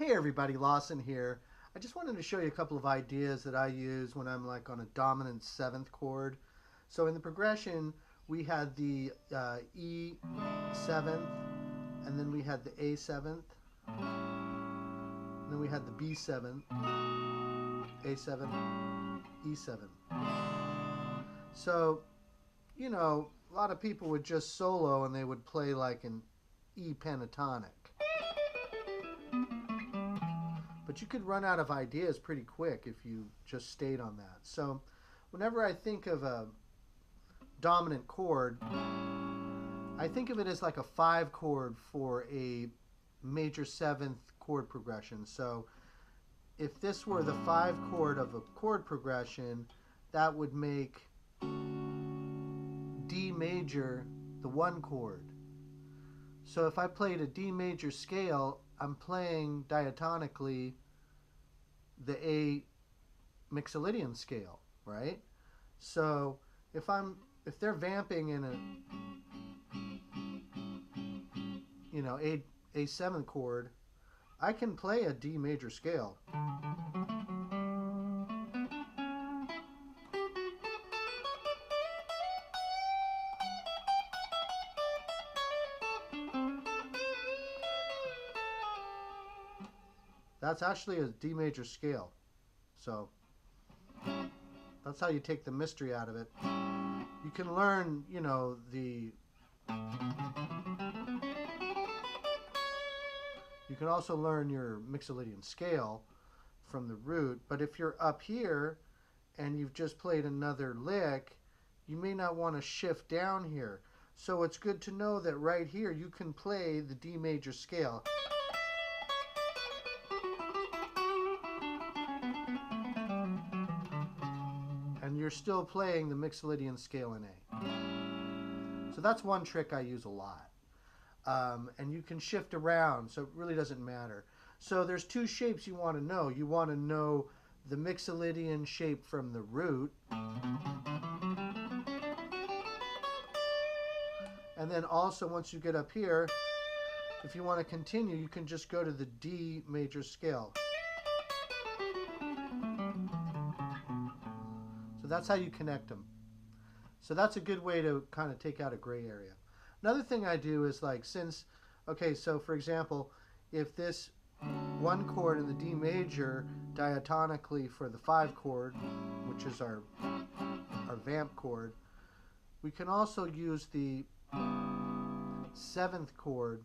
Hey everybody, Lawson here. I just wanted to show you a couple of ideas that I use when I'm like on a dominant seventh chord. So in the progression, we had the E seventh, and then we had the A seventh, and then we had the B seventh, A seventh, E seventh. So, a lot of people would just solo and they would play like an E pentatonic. But you could run out of ideas pretty quick if you just stayed on that. So whenever I think of a dominant chord, I think of it as like a 5 chord for a major seventh chord progression. So if this were the 5 chord of a chord progression, that would make D major the 1 chord. So if I played a D major scale, I'm playing diatonically the A mixolydian scale, right? So if they're vamping in a A7 chord, I can play a D major scale. That's actually a D major scale. So that's how you take the mystery out of it. You can learn, you can also learn your mixolydian scale from the root, but if you're up here and you've just played another lick, you may not want to shift down here. So it's good to know that right here you can play the D major scale. And you're still playing the mixolydian scale in A. So that's one trick I use a lot. And you can shift around, so it really doesn't matter. So there's 2 shapes you want to know. You want to know the mixolydian shape from the root. And then also once you get up here, if you want to continue, you can just go to the D major scale. So that's how you connect them. So that's a good way to kind of take out a gray area. Another thing I do is like so for example, if this 1 chord in the D major diatonically for the 5 chord, which is our vamp chord, we can also use the 7th chord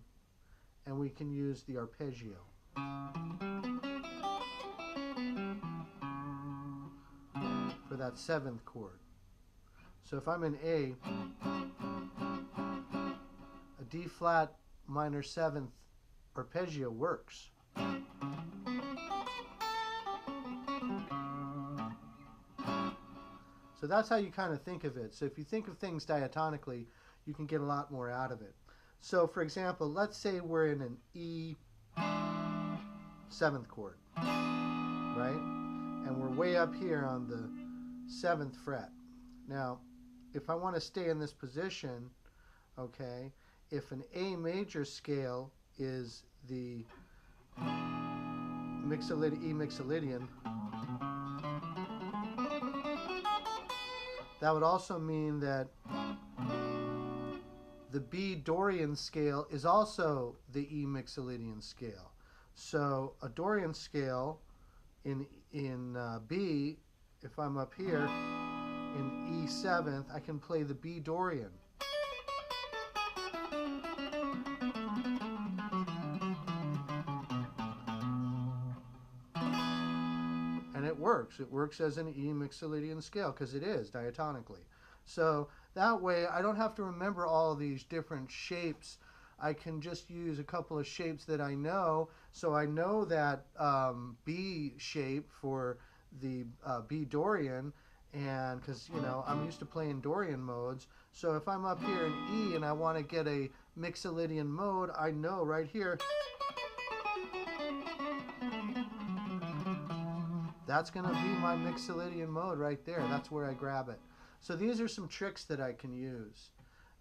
and we can use the arpeggio. For that 7th chord. So if I'm in A D flat minor 7th arpeggio works. So that's how you kind of think of it. So if you think of things diatonically, you can get a lot more out of it. So for example, let's say we're in an E 7th chord, right? And we're way up here on the 7th fret. Now, if I want to stay in this position, okay, if an A major scale is the E mixolydian, that would also mean that the B dorian scale is also the E mixolydian scale. So a dorian scale in B, if I'm up here in E7th, I can play the B dorian. And it works. It works as an E mixolydian scale because it is diatonically. So that way I don't have to remember all these different shapes. I can just use a couple of shapes that I know. So I know that B shape for the B dorian, and because I'm used to playing dorian modes. So if I'm up here in E and I want to get a mixolydian mode, I know right here that's going to be my mixolydian mode right there. That's where I grab it. So these are some tricks that I can use.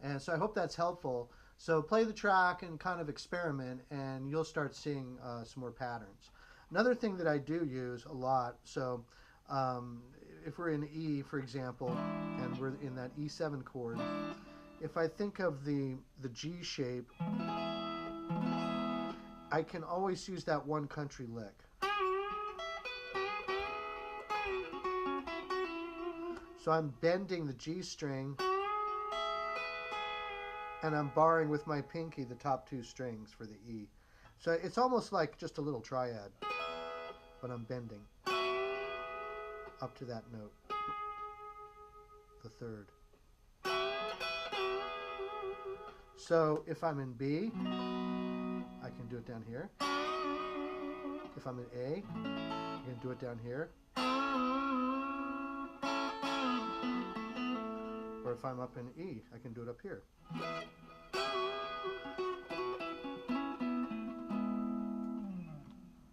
And so I hope that's helpful. So play the track and kind of experiment, and you'll start seeing some more patterns. Another thing that I do use a lot, so um, if we're in E, for example, and we're in that E7 chord, if I think of the G shape, I can always use that one country lick. So I'm bending the G string, and I'm barring with my pinky the top two strings for the E. So it's almost like just a little triad, but I'm bending up to that note, the third. So if I'm in B, I can do it down here. If I'm in A, I can do it down here. Or if I'm up in E, I can do it up here.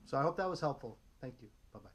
So I hope that was helpful. Thank you. Bye-bye.